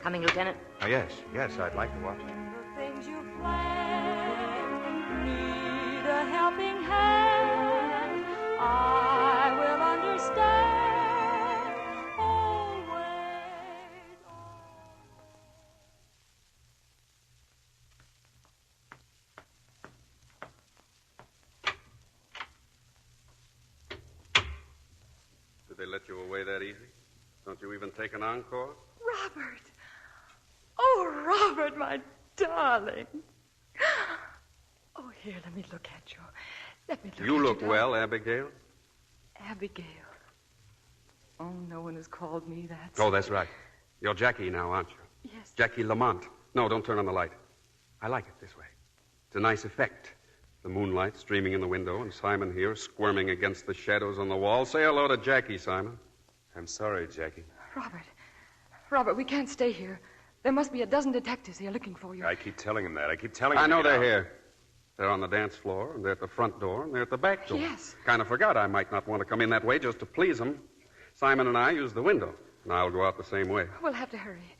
Coming, Lieutenant? Oh, yes, I'd like to watch it. Things you plan need a helping hand. I will understand always. Did they let you away that easy? Don't you even take an encore? Robert. Oh, Robert, my darling. Oh, here, let me look at you. Let me look You at look you, well, Abigail. Abigail. Oh, no one has called me that. Oh, that's right. You're Jackie now, aren't you? Yes. Jackie Lamont. No, don't turn on the light. I like it this way. It's a nice effect. The moonlight streaming in the window, and Simon here squirming against the shadows on the wall. Say hello to Jackie, Simon. I'm sorry, Jackie. Robert, we can't stay here. There must be a dozen detectives here looking for you. I keep telling him that. I keep telling him. I know to get they're out. here. They're on the dance floor, and they're at the front door, and they're at the back door. Yes. Kind of forgot I might not want to come in that way just to please them. Simon and I use the window, and I'll go out the same way. We'll have to hurry.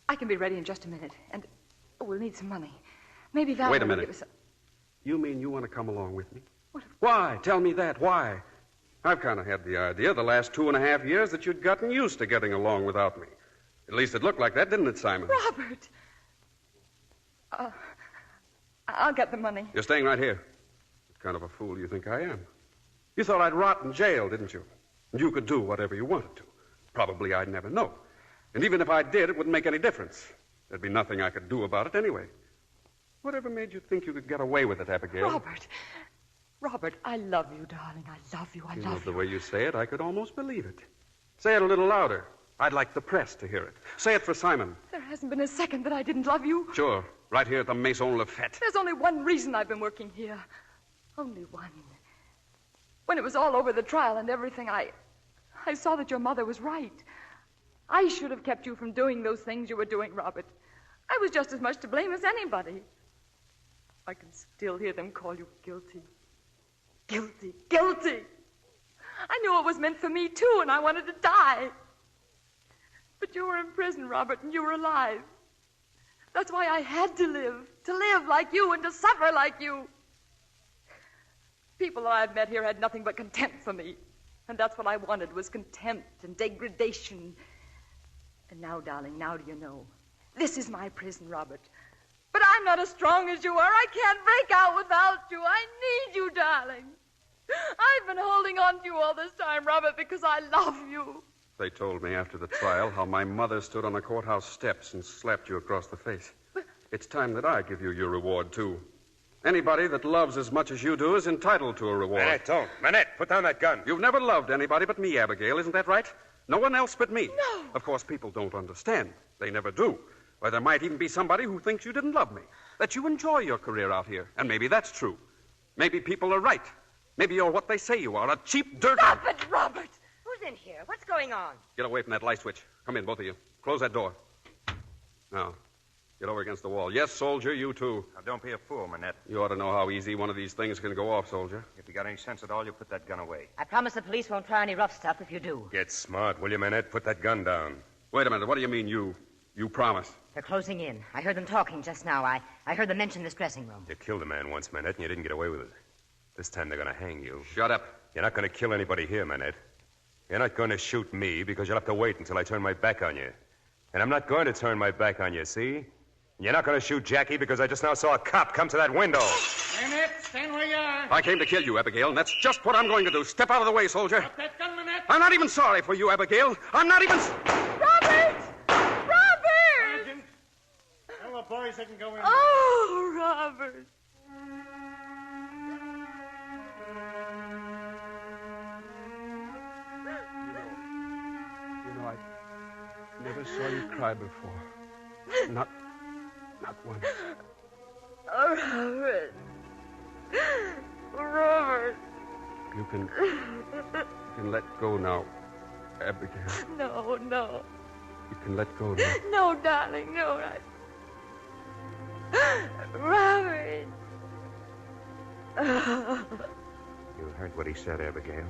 I can be ready in just a minute, and we'll need some money. Maybe Valerie Wait a will minute. give us some... You mean you want to come along with me? Why? Tell me that. Why? I've kind of had the idea the last 2.5 years that you'd gotten used to getting along without me. At least it looked like that, didn't it, Simon? Robert! I'll get the money. You're staying right here. What kind of a fool you think I am? You thought I'd rot in jail, didn't you? And you could do whatever you wanted to. Probably I'd never know. And even if I did, it wouldn't make any difference. There'd be nothing I could do about it anyway. Whatever made you think you could get away with it, Abigail? Robert, I love you, darling. I love you. I You love know, you. the way you say it, I could almost believe it. Say it a little louder. I'd like the press to hear it. Say it for Simon. There hasn't been a second that I didn't love you. Sure. Right here at the Maison Lafette. There's only one reason I've been working here. Only one. When it was all over the trial and everything, I saw that your mother was right. I should have kept you from doing those things you were doing, Robert. I was just as much to blame as anybody. I can still hear them call you guilty. Guilty, guilty. I knew it was meant for me, too, and I wanted to die. But you were in prison, Robert, and you were alive. That's why I had to live like you and to suffer like you. People I've met here had nothing but contempt for me. And that's what I wanted, was contempt and degradation. And now, darling, now do you know? This is my prison, Robert. But I'm not as strong as you are. I can't break out without you. I need you, darling. I've been holding on to you all this time, Robert, because I love you. they told me after the trial how my mother stood on the courthouse steps and slapped you across the face. It's time that I give you your reward, too. Anybody that loves as much as you do is entitled to a reward. Manette, don't. Manette, put down that gun. You've never loved anybody but me, Abigail, isn't that right? No one else but me. No. Of course, people don't understand. They never do. Why, there might even be somebody who thinks you didn't love me, that you enjoy your career out here. And maybe that's true. Maybe people are right. Maybe you're what they say you are, a cheap dirt... Stop it, Robert! Who's in here? What's going on? Get away from that light switch. Come in, both of you. Close that door. Now, get over against the wall. Yes, soldier, you too. Now, don't be a fool, Manette. You ought to know how easy one of these things can go off, soldier. If you got any sense at all, you put that gun away. I promise the police won't try any rough stuff if you do. Get smart, will you, Manette? Put that gun down. Wait a minute. What do you mean, you? You promise? They're closing in. I heard them talking just now. I heard them mention this dressing room. You killed a man once, Manette, and you didn't get away with it. This time they're going to hang you. Shut up. You're not going to kill anybody here, Manette. You're not going to shoot me because you'll have to wait until I turn my back on you. And I'm not going to turn my back on you, see? And you're not going to shoot Jackie because I just now saw a cop come to that window. Manette, stand where you are. I came to kill you, Abigail, and that's just what I'm going to do. Step out of the way, soldier. Drop that gun, Manette. I'm not even sorry for you, Abigail. I'm not even... Robert! Robert! Sergeant, tell the boys they can go in. Oh, Robert. You know, I never saw you cry before. Not once. Oh, Robert. Robert. You can let go now, Abigail. No. You can let go now. No, darling, no. Robert. You heard what he said, Abigail.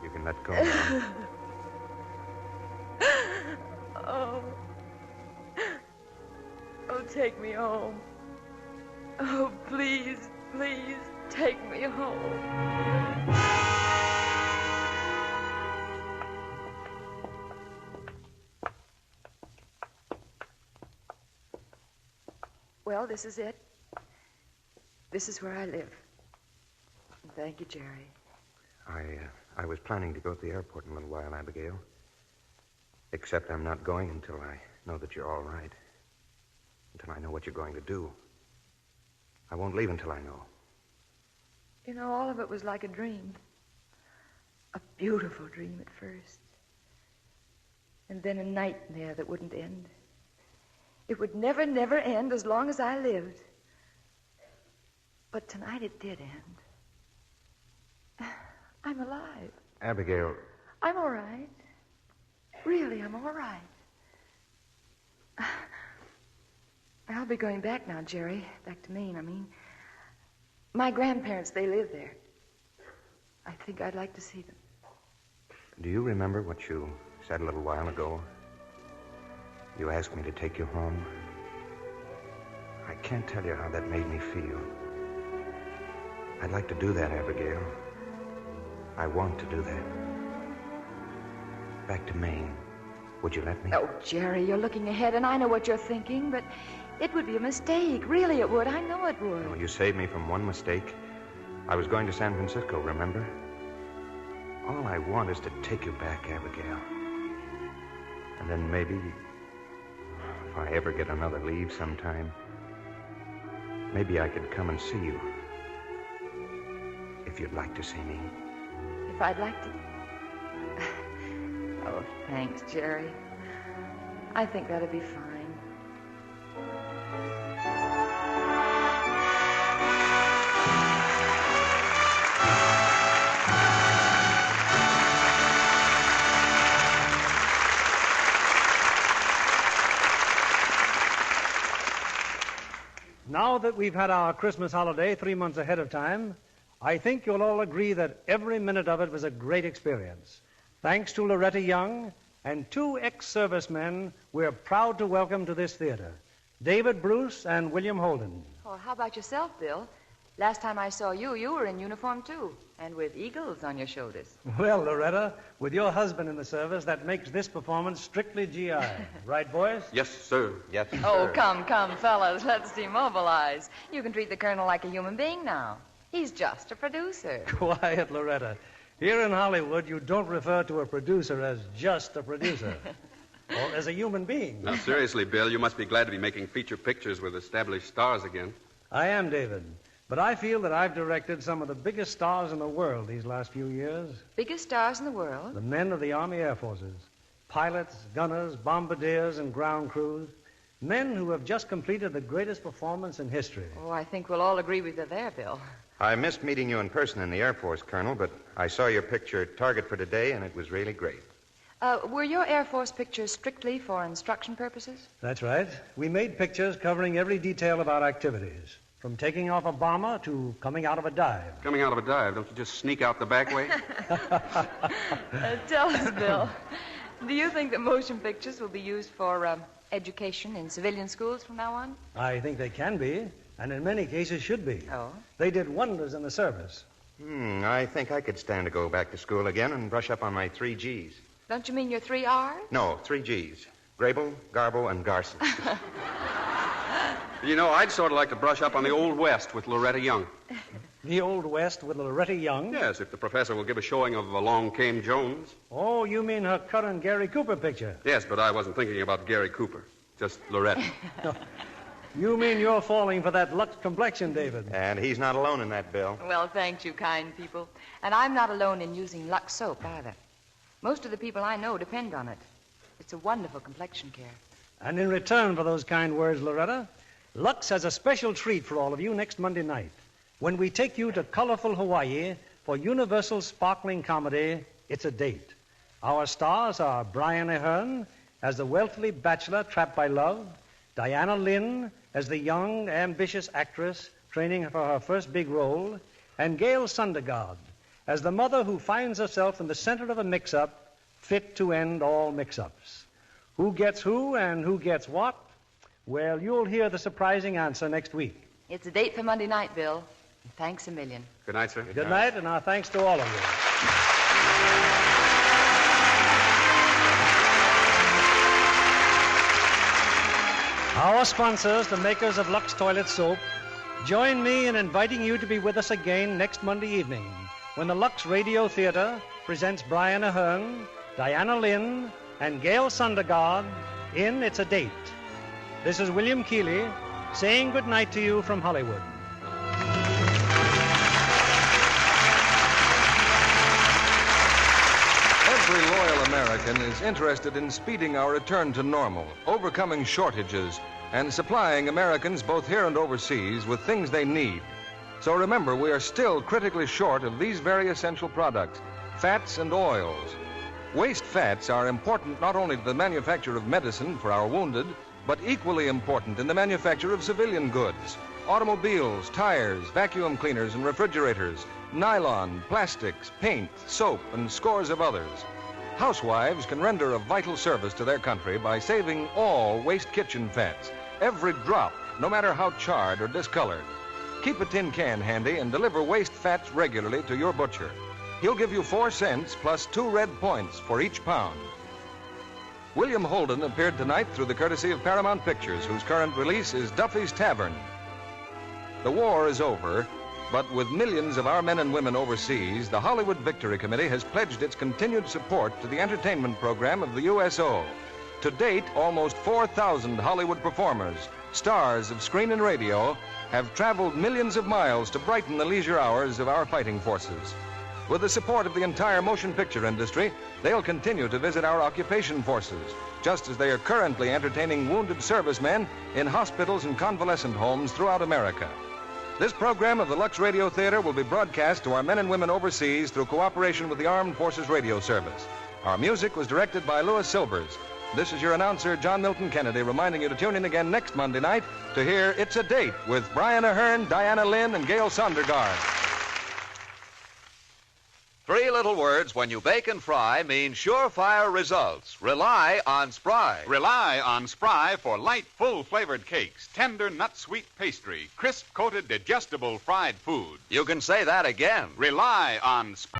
You can let go now. Oh, take me home. Oh, please, take me home. Well, this is it. This is where I live. Thank you, Jerry. I was planning to go to the airport in a little while, Abigail. Except I'm not going until I know that you're all right. Until I know what you're going to do. I won't leave until I know. You know, all of it was like a dream. A beautiful dream at first. And then a nightmare that wouldn't end. It would never end as long as I lived. But tonight it did end. I'm alive. Abigail, I'm all right. Really, I'm all right. I'll be going back now, Jerry. Back to Maine, I mean. My grandparents, they live there. I think I'd like to see them. do you remember what you said a little while ago? You asked me to take you home. I can't tell you how that made me feel. I'd like to do that, Abigail. I want to do that. Back to Maine. Would you let me? Oh, Jerry, you're looking ahead, and I know what you're thinking, but it would be a mistake. Really, it would. I know it would. Oh, you saved me from one mistake. I was going to San Francisco, remember? All I want is to take you back, Abigail. And then maybe, if I ever get another leave sometime, maybe I could come and see you. If you'd like to see me. If I'd like to... Oh, thanks, Jerry. I think that'd be fine. Now that we've had our Christmas holiday 3 months ahead of time, I think you'll all agree that every minute of it was a great experience. Thanks to Loretta Young and 2 ex-servicemen we're proud to welcome to this theater, David Bruce and William Holden. Oh, how about yourself, Bill? Last time I saw you, you were in uniform, too, and with eagles on your shoulders. Well, Loretta, with your husband in the service, that makes this performance strictly GI. Right, boys? Yes, sir. Yes, sir. Oh, come, fellas, let's demobilize. You can treat the colonel like a human being now. He's just a producer. Quiet, Loretta. Here in Hollywood, you don't refer to a producer as just a producer, or as a human being. Now, seriously, Bill, you must be glad to be making feature pictures with established stars again. I am, David. But I feel that I've directed some of the biggest stars in the world these last few years. Biggest stars in the world? The men of the Army Air Forces. Pilots, gunners, bombardiers, and ground crews. Men who have just completed the greatest performance in history. Oh, I think we'll all agree with you there, Bill. I missed meeting you in person in the Air Force, Colonel, but I saw your picture Target for Today, and it was really great. Were your Air Force pictures strictly for instruction purposes? That's right. We made pictures covering every detail of our activities. From taking off a bomber to coming out of a dive. Coming out of a dive, don't you just sneak out the back way? Tell us, Bill, do you think that motion pictures will be used for education in civilian schools from now on? I think they can be, and in many cases should be. Oh? They did wonders in the service. I think I could stand to go back to school again and brush up on my 3 Gs. Don't you mean your 3 R's? No, 3 Gs. Grable, Garbo, and Garson. You know, I'd sort of like to brush up on the Old West with Loretta Young. The Old West with Loretta Young? Yes, if the professor will give a showing of Along Came Jones. Oh, you mean her current Gary Cooper picture? Yes, but I wasn't thinking about Gary Cooper. Just Loretta. You mean you're falling for that Lux complexion, David? And he's not alone in that, Bill. Well, thank you, kind people. And I'm not alone in using Lux soap, either. Most of the people I know depend on it. It's a wonderful complexion care. And in return for those kind words, Loretta, Lux has a special treat for all of you next Monday night when we take you to colorful Hawaii for Universal sparkling comedy, It's a Date. Our stars are Brian Ahern as the wealthy bachelor trapped by love, Diana Lynn as the young, ambitious actress training for her first big role, and Gail Sundergaard as the mother who finds herself in the center of a mix-up fit to end all mix-ups. Who gets who and who gets what? Well, you'll hear the surprising answer next week. It's a date for Monday night, Bill. Thanks a million. Good night, sir. Good night, and our thanks to all of you. Our sponsors, the makers of Lux Toilet Soap, join me in inviting you to be with us again next Monday evening when the Lux Radio Theater presents Brian Ahern, Diana Lynn, and Gail Sundergaard in It's a Date. This is William Keeley saying good night to you from Hollywood. Every loyal American is interested in speeding our return to normal, overcoming shortages, and supplying Americans both here and overseas with things they need. So remember, we are still critically short of these very essential products, fats and oils. Waste fats are important not only to the manufacture of medicine for our wounded, but equally important in the manufacture of civilian goods. Automobiles, tires, vacuum cleaners and refrigerators, nylon, plastics, paint, soap, and scores of others. Housewives can render a vital service to their country by saving all waste kitchen fats, every drop, no matter how charred or discolored. Keep a tin can handy and deliver waste fats regularly to your butcher. He'll give you 4 cents plus 2 red points for each pound. William Holden appeared tonight through the courtesy of Paramount Pictures, whose current release is Duffy's Tavern. The war is over, but with millions of our men and women overseas, the Hollywood Victory Committee has pledged its continued support to the entertainment program of the USO. To date, almost 4,000 Hollywood performers, stars of screen and radio, have traveled millions of miles to brighten the leisure hours of our fighting forces. With the support of the entire motion picture industry, they'll continue to visit our occupation forces, just as they are currently entertaining wounded servicemen in hospitals and convalescent homes throughout America. This program of the Lux Radio Theater will be broadcast to our men and women overseas through cooperation with the Armed Forces Radio Service. Our music was directed by Louis Silvers. This is your announcer, John Milton Kennedy, reminding you to tune in again next Monday night to hear It's a Date with Brian Ahern, Diana Lynn, and Gail Sondergaard. 3 little words when you bake and fry mean surefire results. Rely on Spry. Rely on Spry for light, full-flavored cakes, tender, nut-sweet pastry, crisp-coated, digestible fried food. You can say that again. Rely on Spry.